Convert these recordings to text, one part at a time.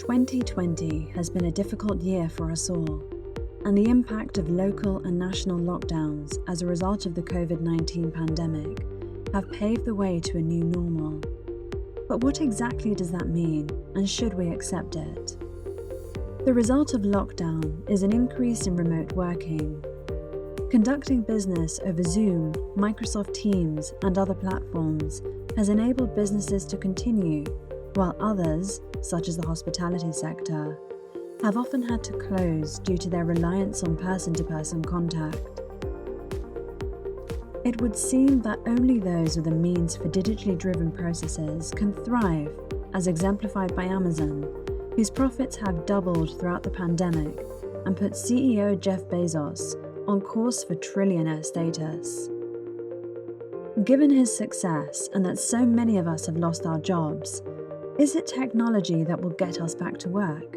2020 has been a difficult year for us all, and the impact of local and national lockdowns as a result of the COVID-19 pandemic have paved the way to a new normal. But what exactly does that mean, and should we accept it? The result of lockdown is an increase in remote working. Conducting business over Zoom, Microsoft Teams, and other platforms has enabled businesses to continue, while others, such as the hospitality sector, have often had to close due to their reliance on person-to-person contact. It would seem that only those with the means for digitally driven processes can thrive, as exemplified by Amazon, whose profits have doubled throughout the pandemic and put CEO Jeff Bezos on course for trillionaire status. Given his success and that so many of us have lost our jobs, is it technology that will get us back to work?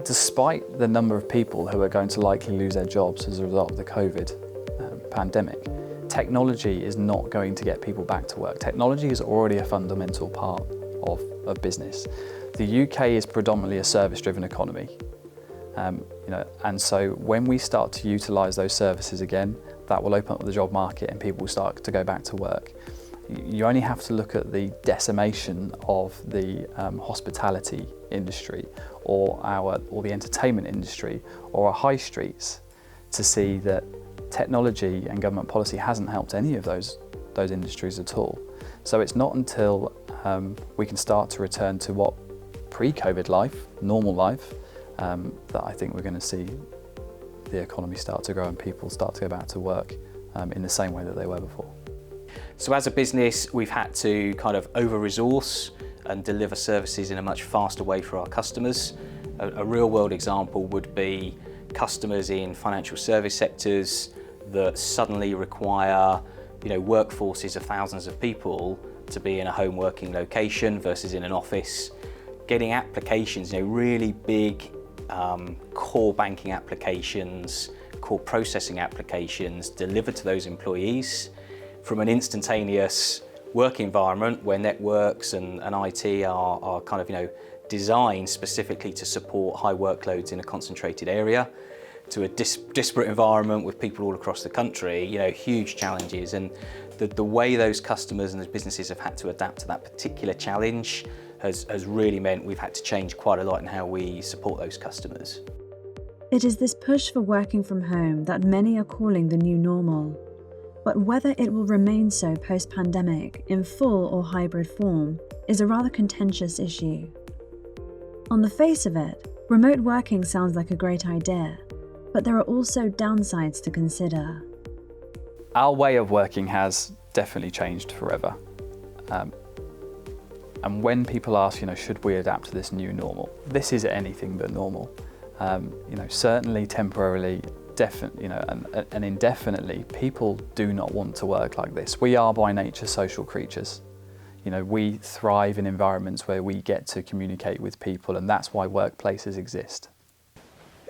Despite the number of people who are going to likely lose their jobs as a result of the COVID pandemic, technology is not going to get people back to work. Technology is already a fundamental part of business. The UK is predominantly a service-driven economy, and so when we start to utilise those services again, that will open up the job market and people will start to go back to work. You only have to look at the decimation of the hospitality industry or the entertainment industry or our high streets to see that technology and government policy hasn't helped any of those industries at all. So it's not until we can start to return to what pre-COVID life, normal life, that I think we're going to see the economy start to grow and people start to go back to work in the same way that they were before. So as a business, we've had to kind of over-resource and deliver services in a much faster way for our customers. A real-world example would be customers in financial service sectors that suddenly require, workforces of thousands of people to be in a home working location versus in an office. Getting applications, really big core banking applications, core processing applications delivered to those employees from an instantaneous work environment where networks and IT are kind of designed specifically to support high workloads in a concentrated area, to a disparate environment with people all across the country, huge challenges. And the way those customers and those businesses have had to adapt to that particular challenge has really meant we've had to change quite a lot in how we support those customers. It is this push for working from home that many are calling the new normal. But whether it will remain so post-pandemic in full or hybrid form is a rather contentious issue. On the face of it, remote working sounds like a great idea, but there are also downsides to consider. Our way of working has definitely changed forever. And when people ask, should we adapt to this new normal? This is anything but normal. Certainly temporarily, and indefinitely, people do not want to work like this. We are by nature social creatures. We thrive in environments where we get to communicate with people, and that's why workplaces exist.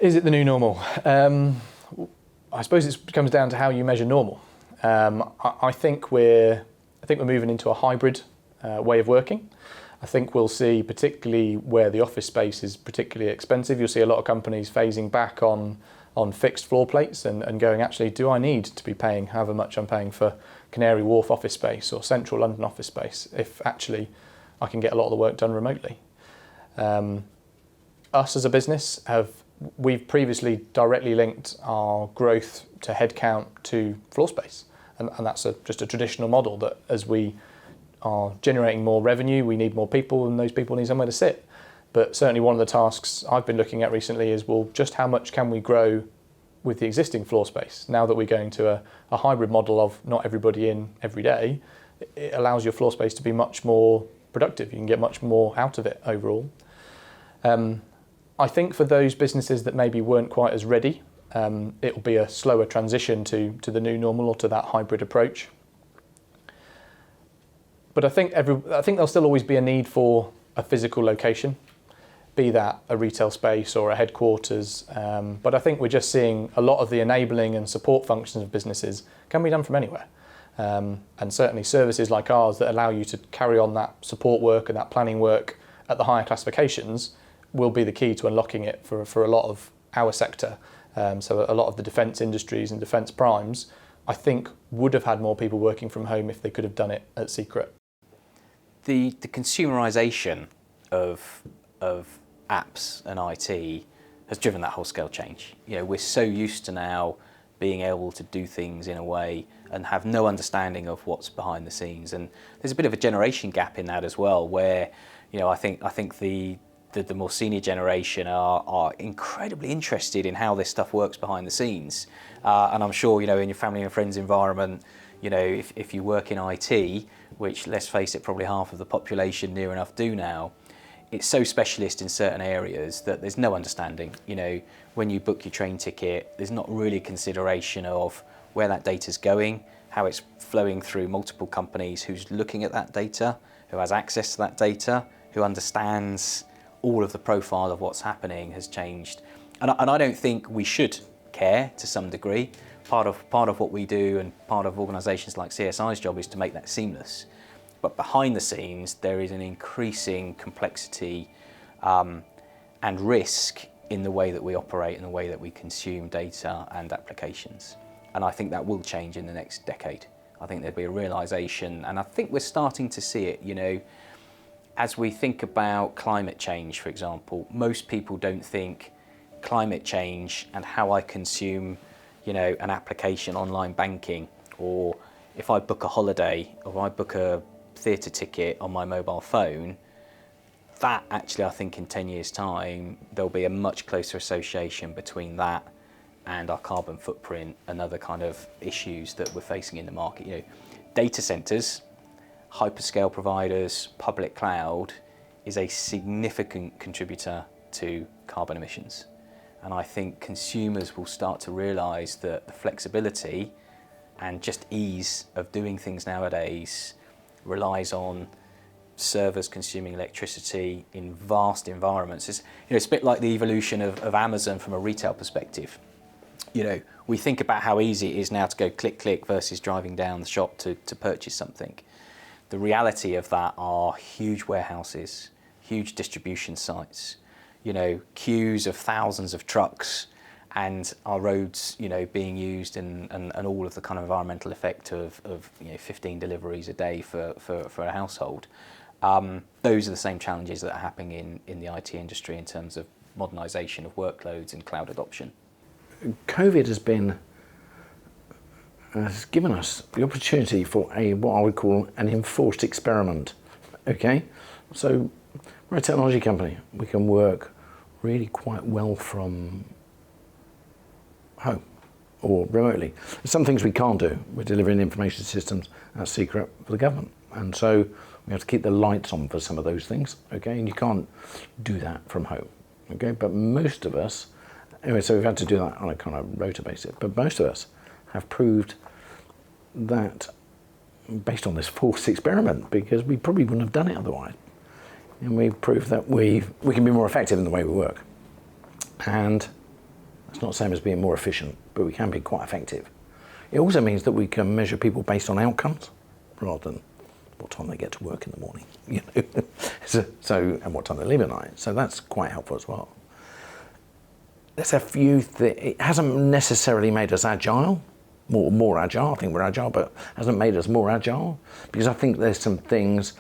Is it the new normal? I suppose it comes down to how you measure normal. I think we're moving into a hybrid way of working. I think we'll see, particularly where the office space is particularly expensive, you'll see a lot of companies phasing back on fixed floor plates and going, actually, do I need to be paying however much I'm paying for Canary Wharf office space or Central London office space if actually I can get a lot of the work done remotely? Us as a business we've previously directly linked our growth to headcount to floor space. And that's just a traditional model that as we are generating more revenue, we need more people and those people need somewhere to sit. But certainly one of the tasks I've been looking at recently is, just how much can we grow with the existing floor space? Now that we're going to a hybrid model of not everybody in every day, it allows your floor space to be much more productive. You can get much more out of it overall. I think for those businesses that maybe weren't quite as ready, it will be a slower transition to the new normal or to that hybrid approach. But I think there'll still always be a need for a physical location, be that a retail space or a headquarters. But I think we're just seeing a lot of the enabling and support functions of businesses can be done from anywhere. And certainly services like ours that allow you to carry on that support work and that planning work at the higher classifications will be the key to unlocking it for a lot of our sector. So a lot of the defence industries and defence primes, I think, would have had more people working from home if they could have done it at secret. The consumerisation of apps and IT has driven that whole scale change. You know, we're so used to now being able to do things in a way and have no understanding of what's behind the scenes. And there's a bit of a generation gap in that as well, where, you know, I think the more senior generation are incredibly interested in how this stuff works behind the scenes. And I'm sure, you know, in your family and friends environment, you know, if you work in IT, which, let's face it, probably half of the population near enough do now, it's so specialist in certain areas that there's no understanding. You know, when you book your train ticket, there's not really consideration of where that data's going, how it's flowing through multiple companies, who's looking at that data, who has access to that data, who understands all of the profile of what's happening has changed. And I don't think we should care to some degree. Part of what we do and part of organisations like CSI's job is to make that seamless. But behind the scenes, there is an increasing complexity and risk in the way that we operate and the way that we consume data and applications. And I think that will change in the next decade. I think there'll be a realisation, and I think we're starting to see it, you know, as we think about climate change, for example. Most people don't think climate change and how I consume, you know, an application, online banking, or if I book a holiday or I book a theatre ticket on my mobile phone, that actually, I think in 10 years' time, there'll be a much closer association between that and our carbon footprint and other kind of issues that we're facing in the market. You know, data centres, hyperscale providers, public cloud is a significant contributor to carbon emissions. And I think consumers will start to realise that the flexibility and just ease of doing things nowadays relies on servers consuming electricity in vast environments. It's, you know, it's a bit like the evolution of Amazon from a retail perspective. You know, we think about how easy it is now to go click, click versus driving down the shop to purchase something. The reality of that are huge warehouses, huge distribution sites, you know, queues of thousands of trucks, and our roads, you know, being used and all of the kind of environmental effect of you know, 15 deliveries a day for a household. Those are the same challenges that are happening in the IT industry in terms of modernisation of workloads and cloud adoption. COVID has given us the opportunity for what I would call an enforced experiment. Okay, so we're a technology company. We can work really quite well from home or remotely. There's some things we can't do. We're delivering information systems that's secret for the government, and so we have to keep the lights on for some of those things. Okay, and you can't do that from home. Okay, but most of us, anyway, so we've had to do that on a kind of rota basis. But most of us have proved that, based on this forced experiment, because we probably wouldn't have done it otherwise. And we've proved that we can be more effective in the way we work. And that's not the same as being more efficient, but we can be quite effective. It also means that we can measure people based on outcomes rather than what time they get to work in the morning, you know. so and what time they leave at night. So that's quite helpful as well. There's a few things. It hasn't necessarily made us agile, more agile. I think we're agile, but hasn't made us more agile, because I think there's some things,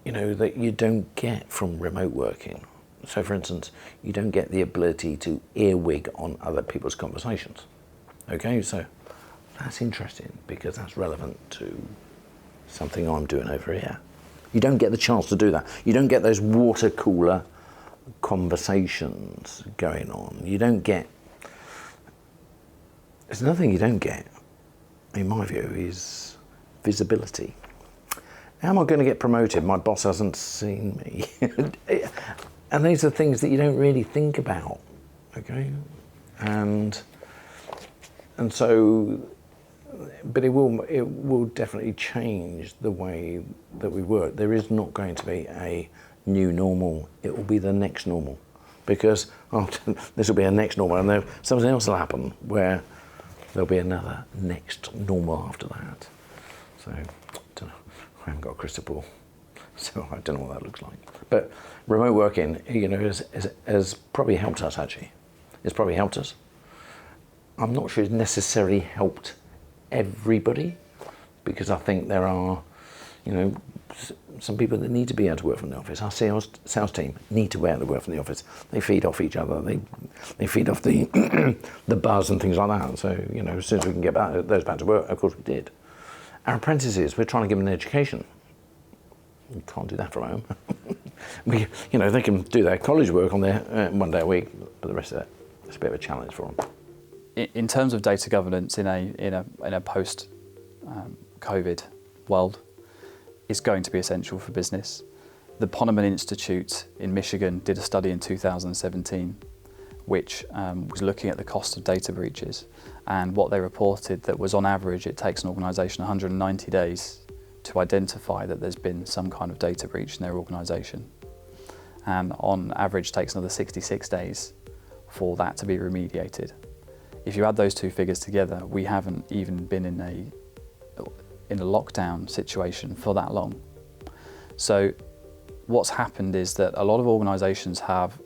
you know, that you don't get from remote working. So, for instance, you don't get the ability to earwig on other people's conversations. Okay, so that's interesting because that's relevant to something I'm doing over here. You don't get the chance to do that. You don't get those water cooler conversations going on. You don't get. There's another thing you don't get, in my view, is visibility. How am I going to get promoted? My boss hasn't seen me. And these are things that you don't really think about, okay? And so, but it will definitely change the way that we work. There is not going to be a new normal. It will be the next normal, because this will be a next normal, and then something else will happen where there'll be another next normal after that. So, I don't know. I haven't got a crystal ball. So I don't know what that looks like. But remote working, has probably helped us actually. It's probably helped us. I'm not sure it's necessarily helped everybody, because I think there are, some people that need to be able to work from the office. Our sales team need to be able to work from the office. They feed off each other. They feed off the the buzz and things like that. So as soon as we can get those back to work, of course we did. Our apprentices, we're trying to give them an education. We can't do that from home. They can do their college work on their 1 day a week, but the rest of it, it's a bit of a challenge for them. In terms of data governance in a post COVID world, is going to be essential for business. The Poneman Institute in Michigan did a study in 2017 which was looking at the cost of data breaches, and what they reported that was on average it takes an organisation 190 days to identify that there's been some kind of data breach in their organisation, and on average takes another 66 days for that to be remediated. If you add those two figures together, we haven't even been in a lockdown situation for that long. So what's happened is that a lot of organisations have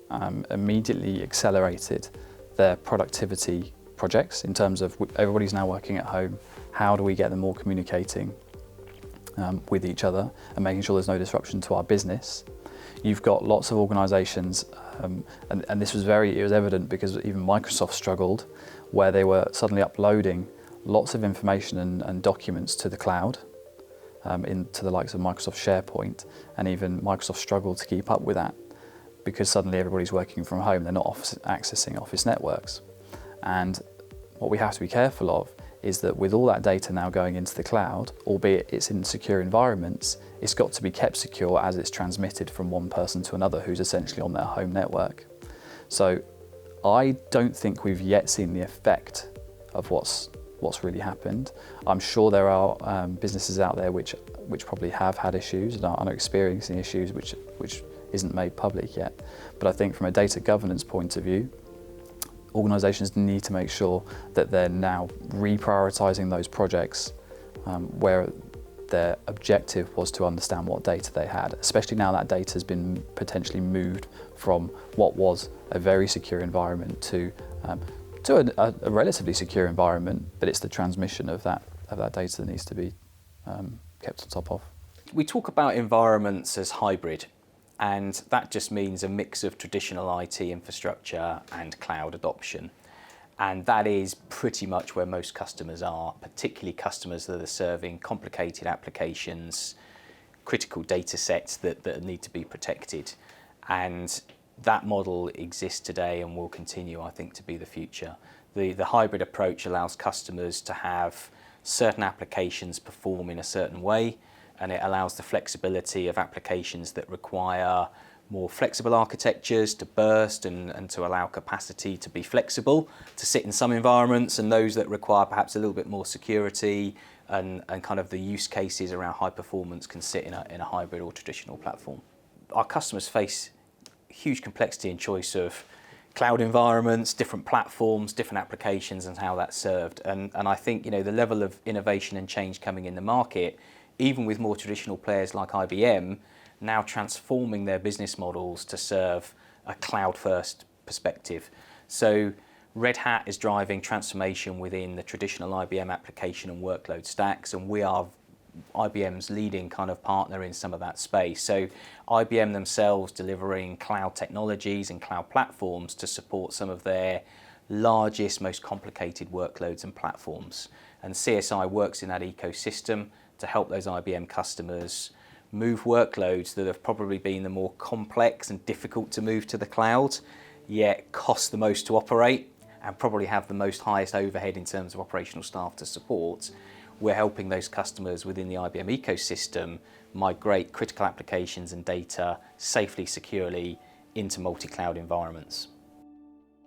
immediately accelerated their productivity projects in terms of everybody's now working at home. How do we get them all communicating with each other and making sure there's no disruption to our business? You've got lots of organisations, and this was it was evident because even Microsoft struggled, where they were suddenly uploading lots of information and documents to the cloud, into the likes of Microsoft SharePoint, and even Microsoft struggled to keep up with that because suddenly everybody's working from home, they're not accessing office networks. And what we have to be careful of is that with all that data now going into the cloud, albeit it's in secure environments, it's got to be kept secure as it's transmitted from one person to another who's essentially on their home network. So I don't think we've yet seen the effect of what's really happened. I'm sure there are businesses out there which probably have had issues and are experiencing issues which isn't made public yet. But I think from a data governance point of view, organisations need to make sure that they're now reprioritising those projects where their objective was to understand what data they had, especially now that data has been potentially moved from what was a very secure environment to a relatively secure environment, but it's the transmission of that data that needs to be kept on top of. We talk about environments as hybrid, and that just means a mix of traditional IT infrastructure and cloud adoption. And that is pretty much where most customers are, particularly customers that are serving complicated applications, critical data sets that need to be protected. And that model exists today and will continue, I think, to be the future. The hybrid approach allows customers to have certain applications perform in a certain way, and it allows the flexibility of applications that require more flexible architectures to burst and to allow capacity to be flexible, to sit in some environments, and those that require perhaps a little bit more security and kind of the use cases around high performance can sit in a hybrid or traditional platform. Our customers face huge complexity and choice of cloud environments, different platforms, different applications, and how that's served. And I think the level of innovation and change coming in the market, even with more traditional players like IBM, now transforming their business models to serve a cloud-first perspective. So Red Hat is driving transformation within the traditional IBM application and workload stacks, and we are IBM's leading kind of partner in some of that space. So IBM themselves delivering cloud technologies and cloud platforms to support some of their largest, most complicated workloads and platforms. And CSI works in that ecosystem to help those IBM customers move workloads that have probably been the more complex and difficult to move to the cloud, yet cost the most to operate and probably have the most highest overhead in terms of operational staff to support. We're helping those customers within the IBM ecosystem migrate critical applications and data safely, securely into multi-cloud environments.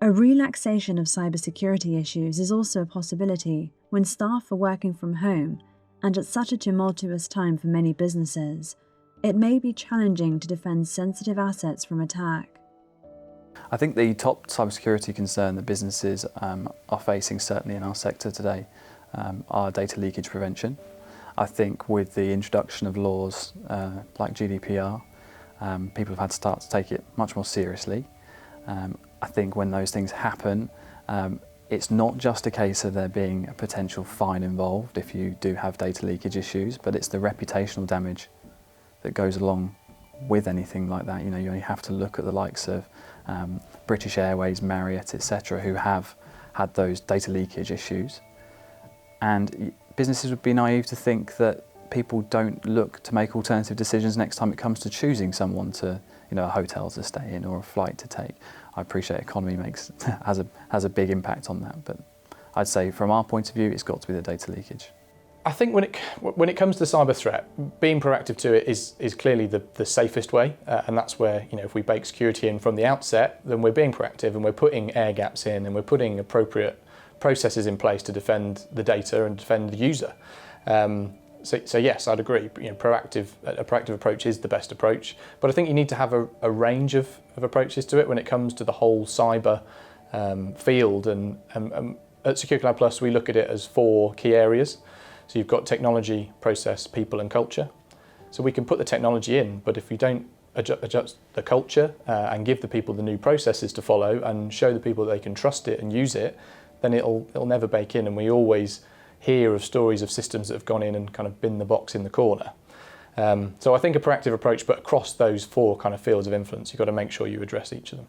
A relaxation of cybersecurity issues is also a possibility when staff are working from home, and at such a tumultuous time for many businesses, it may be challenging to defend sensitive assets from attack. I think the top cybersecurity concern that businesses are facing, certainly in our sector today, are data leakage prevention. I think with the introduction of laws like GDPR, people have had to start to take it much more seriously. I think when those things happen, it's not just a case of there being a potential fine involved if you do have data leakage issues, but it's the reputational damage that goes along with anything like that. You know, you only have to look at the likes of British Airways, Marriott, etc., who have had those data leakage issues. And businesses would be naive to think that people don't look to make alternative decisions next time it comes to choosing someone to, you know, a hotel to stay in or a flight to take. I appreciate economy has a big impact on that, but I'd say from our point of view, it's got to be the data leakage. I think when it comes to cyber threat, being proactive to it is clearly the safest way, and that's where, you know, if we bake security in from the outset, then we're being proactive and we're putting air gaps in and we're putting appropriate processes in place to defend the data and defend the user. So yes, I'd agree. You know, a proactive approach is the best approach, but I think you need to have a range of approaches to it when it comes to the whole cyber field. And at Secure Cloud Plus, we look at it as 4 key areas. So you've got technology, process, people, and culture. So we can put the technology in, but if you don't adjust the culture and give the people the new processes to follow and show the people that they can trust it and use it, then it'll never bake in. And we always hear of stories of systems that have gone in and kind of bin the box in the corner. So I think a proactive approach, but across those 4 kind of fields of influence, you've got to make sure you address each of them.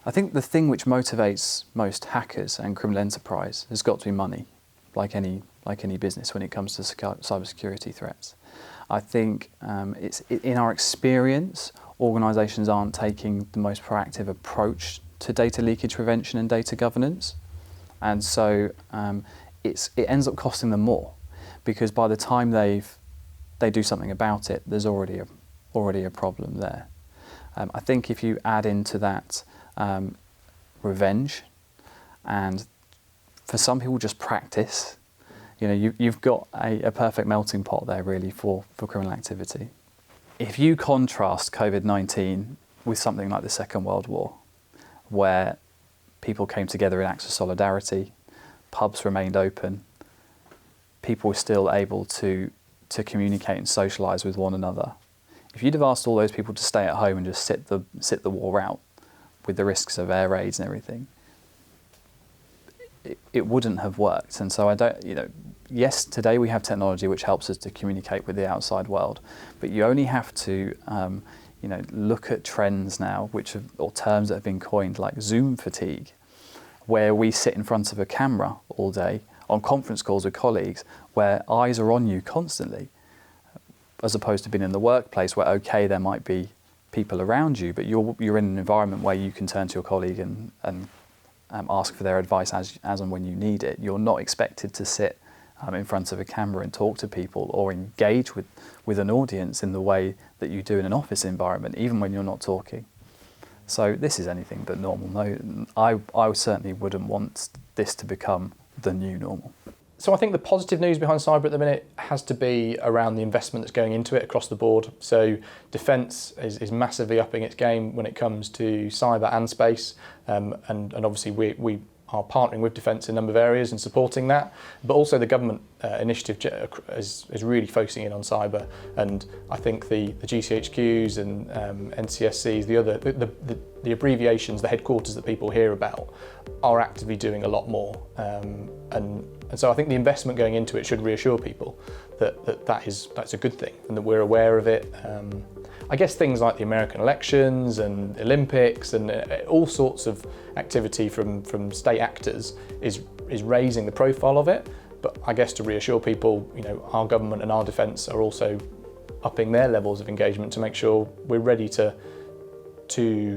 I think the thing which motivates most hackers and criminal enterprise has got to be money, like any business when it comes to cybersecurity threats. I think in our experience, organisations aren't taking the most proactive approach to data leakage prevention and data governance, and so it ends up costing them more, because by the time they do something about it, there's already a problem there. I think if you add into that revenge, and for some people just practice, you know, you've got a perfect melting pot there really for criminal activity. If you contrast COVID-19 with something like the Second World War, where people came together in acts of solidarity, pubs remained open, people were still able to communicate and socialise with one another. If you'd have asked all those people to stay at home and just sit the war out with the risks of air raids and everything, it wouldn't have worked. And so yes, today we have technology which helps us to communicate with the outside world, but you only have to look at trends now, or terms that have been coined, like Zoom fatigue, where we sit in front of a camera all day on conference calls with colleagues where eyes are on you constantly, as opposed to being in the workplace where, okay, there might be people around you, but you're in an environment where you can turn to your colleague and ask for their advice as and when you need it. You're not expected to sit in front of a camera and talk to people or engage with an audience in the way that you do in an office environment, even when you're not talking. So this is anything but normal. No, I certainly wouldn't want this to become the new normal. So I think the positive news behind cyber at the minute has to be around the investment that's going into it across the board. So defence is massively upping its game when it comes to cyber and space, and obviously we are partnering with defence in a number of areas and supporting that, but also the government initiative is really focusing in on cyber, and I think the GCHQs and NCSCs, the abbreviations, the headquarters that people hear about, are actively doing a lot more, and so I think the investment going into it should reassure people that's a good thing and that we're aware of it. I guess things like the American elections and Olympics and all sorts of activity from state actors is raising the profile of it. But I guess to reassure people, you know, our government and our defence are also upping their levels of engagement to make sure we're ready to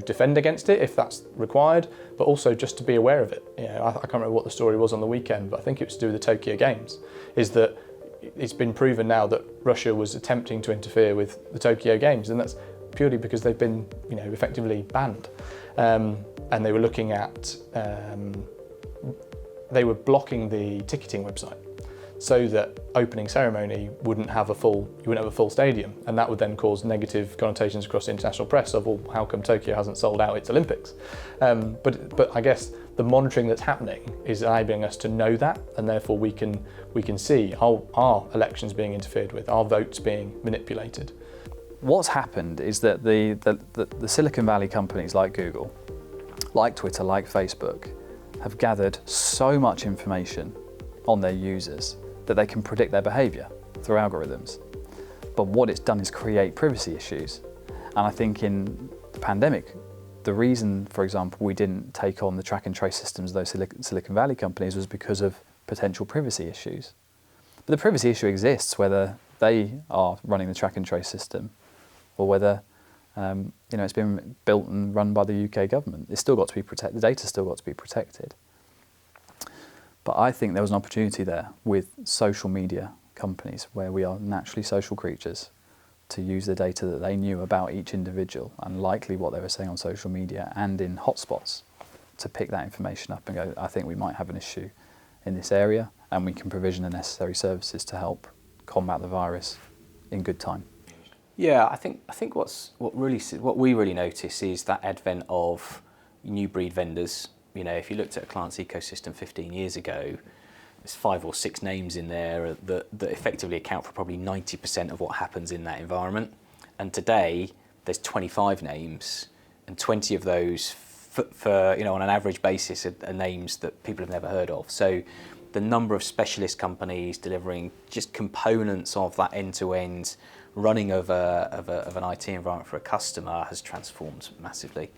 defend against it if that's required, but also just to be aware of it. You know, I can't remember what the story was on the weekend, but I think it was to do with the Tokyo Games, is that it's been proven now that Russia was attempting to interfere with the Tokyo Games, and that's purely because they've been, you know, effectively banned. And they were looking at, they were blocking the ticketing website. so that opening ceremony wouldn't have a full stadium, and that would then cause negative connotations across the international press of, well, how come Tokyo hasn't sold out its Olympics? But I guess the monitoring that's happening is enabling us to know that, and therefore we can see our elections being interfered with, our votes being manipulated. What's happened is that the Silicon Valley companies like Google, like Twitter, like Facebook, have gathered so much information on their users that they can predict their behaviour through algorithms. But what it's done is create privacy issues. And I think in the pandemic, the reason, for example, we didn't take on the track and trace systems of those Silicon Valley companies was because of potential privacy issues. But the privacy issue exists whether they are running the track and trace system or whether it's been built and run by the UK government. It's still got to be protected. The data's still got to be protected. But I think there was an opportunity there with social media companies, where we are naturally social creatures, to use the data that they knew about each individual and likely what they were saying on social media and in hotspots, to pick that information up and go, I think we might have an issue in this area, and we can provision the necessary services to help combat the virus in good time. Yeah, I think what we really notice is that advent of new breed vendors. You know, if you looked at a client's ecosystem 15 years ago, there's 5 or 6 names in there that effectively account for probably 90% of what happens in that environment. And today, there's 25 names, and 20 of those, for on an average basis, are names that people have never heard of. So the number of specialist companies delivering just components of that end-to-end running of an IT environment for a customer has transformed massively.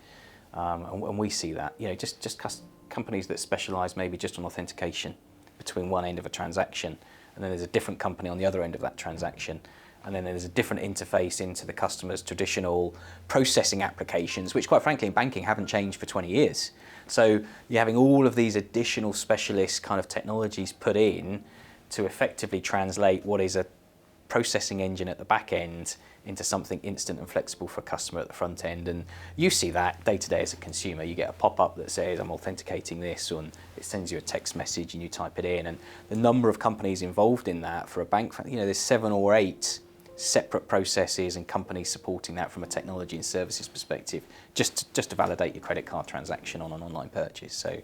And we see that, just companies that specialise maybe just on authentication between one end of a transaction, and then there's a different company on the other end of that transaction, and then there's a different interface into the customer's traditional processing applications, which quite frankly in banking haven't changed for 20 years. So you're having all of these additional specialist kind of technologies put in to effectively translate what is a processing engine at the back end into something instant and flexible for a customer at the front end. And you see that day to day as a consumer. You get a pop-up that says, I'm authenticating this, and it sends you a text message and you type it in. And the number of companies involved in that for a bank, there's 7 or 8 separate processes and companies supporting that from a technology and services perspective, just to validate your credit card transaction on an online purchase. So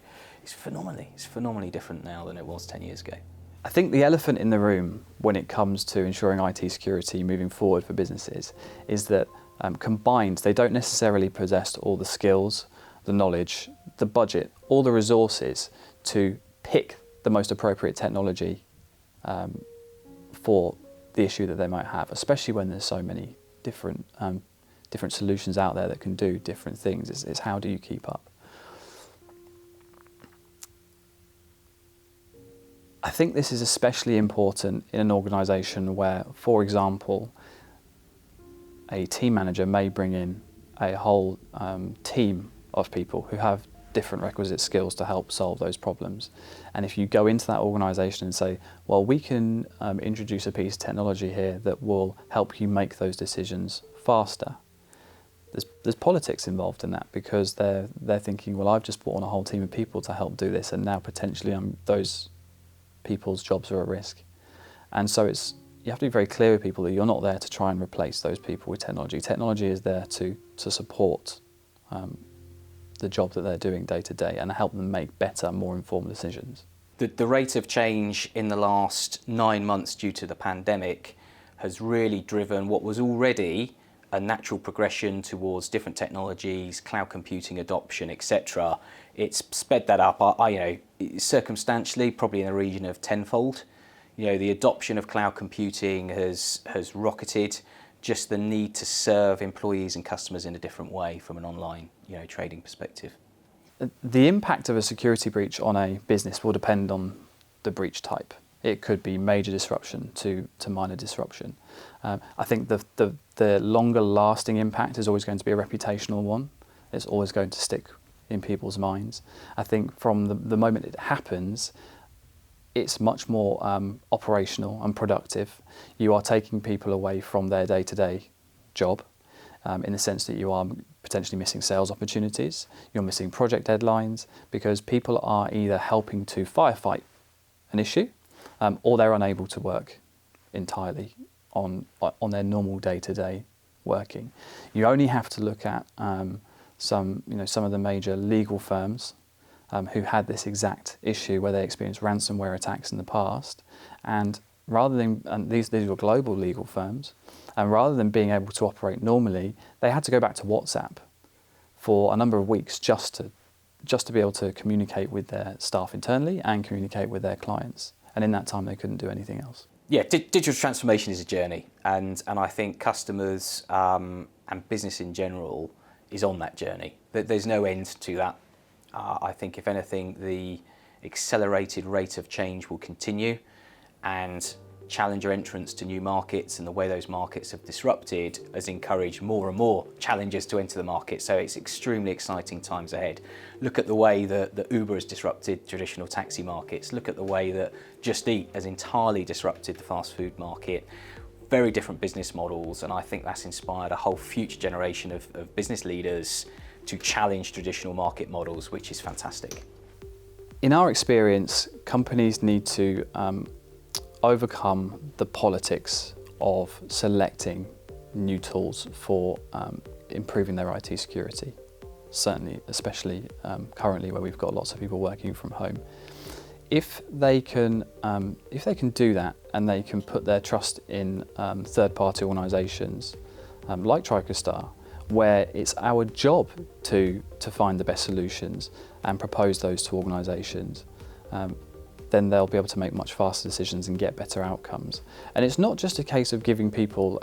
it's phenomenally different now than it was 10 years ago. I think the elephant in the room when it comes to ensuring IT security moving forward for businesses is that combined, they don't necessarily possess all the skills, the knowledge, the budget, all the resources to pick the most appropriate technology for the issue that they might have, especially when there's so many different solutions out there that can do different things. It's how do you keep up? I think this is especially important in an organisation where, for example, a team manager may bring in a whole team of people who have different requisite skills to help solve those problems. And if you go into that organisation and say, well, we can introduce a piece of technology here that will help you make those decisions faster, there's politics involved in that, because they're thinking, well, I've just brought on a whole team of people to help do this, and now potentially those people's jobs are at risk. And so you have to be very clear with people that you're not there to try and replace those people with technology. Technology is there to support the job that they're doing day to day and help them make better, more informed decisions. The rate of change in the last 9 months due to the pandemic has really driven what was already a natural progression towards different technologies, cloud computing adoption, etc. It's sped that up. Circumstantially, probably in the region of tenfold. The adoption of cloud computing has rocketed. Just the need to serve employees and customers in a different way from an online, trading perspective. The impact of a security breach on a business will depend on the breach type. It could be major disruption to minor disruption. I think the longer lasting impact is always going to be a reputational one. It's always going to stick in people's minds. I think from the moment it happens, it's much more operational and productive. You are taking people away from their day-to-day job in the sense that you are potentially missing sales opportunities, you're missing project deadlines, because people are either helping to firefight an issue or they're unable to work entirely on their normal day-to-day working. You only have to look at some of the major legal firms who had this exact issue where they experienced ransomware attacks in the past, and these were global legal firms, and rather than being able to operate normally, they had to go back to WhatsApp for a number of weeks just to be able to communicate with their staff internally and communicate with their clients. And in that time, they couldn't do anything else. Yeah, digital transformation is a journey, and I think customers and business in general is on that journey. There's no end to that. I think, if anything, the accelerated rate of change will continue, and challenger entrance to new markets and the way those markets have disrupted has encouraged more and more challengers to enter the market. So it's extremely exciting times ahead. Look at the way that Uber has disrupted traditional taxi markets. Look at the way that Just Eat has entirely disrupted the fast food market. Very different business models, and I think that's inspired a whole future generation of business leaders to challenge traditional market models, which is fantastic. In our experience, companies need to overcome the politics of selecting new tools for improving their IT security. Certainly, especially currently where we've got lots of people working from home. If they can do that, and they can put their trust in third-party organisations like TricoStar, where it's our job to find the best solutions and propose those to organisations, then they'll be able to make much faster decisions and get better outcomes. And it's not just a case of giving people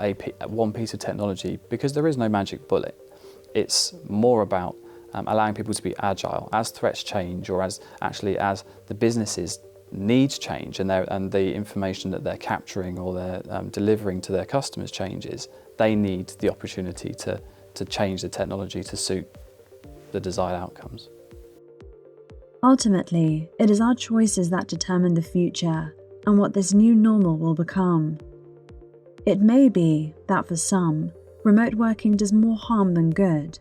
one piece of technology, because there is no magic bullet. It's more about allowing people to be agile as threats change, or as the business's needs change and the information that they're capturing or they're delivering to their customers changes. They need the opportunity to change the technology to suit the desired outcomes. Ultimately, it is our choices that determine the future and what this new normal will become. It may be that for some, remote working does more harm than good,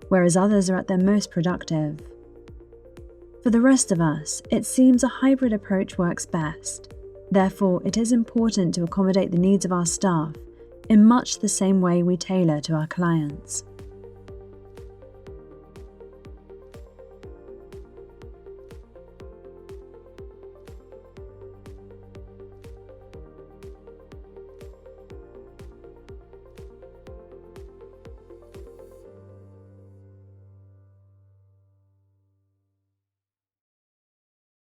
whereas others are at their most productive. For the rest of us, it seems a hybrid approach works best. Therefore, it is important to accommodate the needs of our staff in much the same way we tailor to our clients.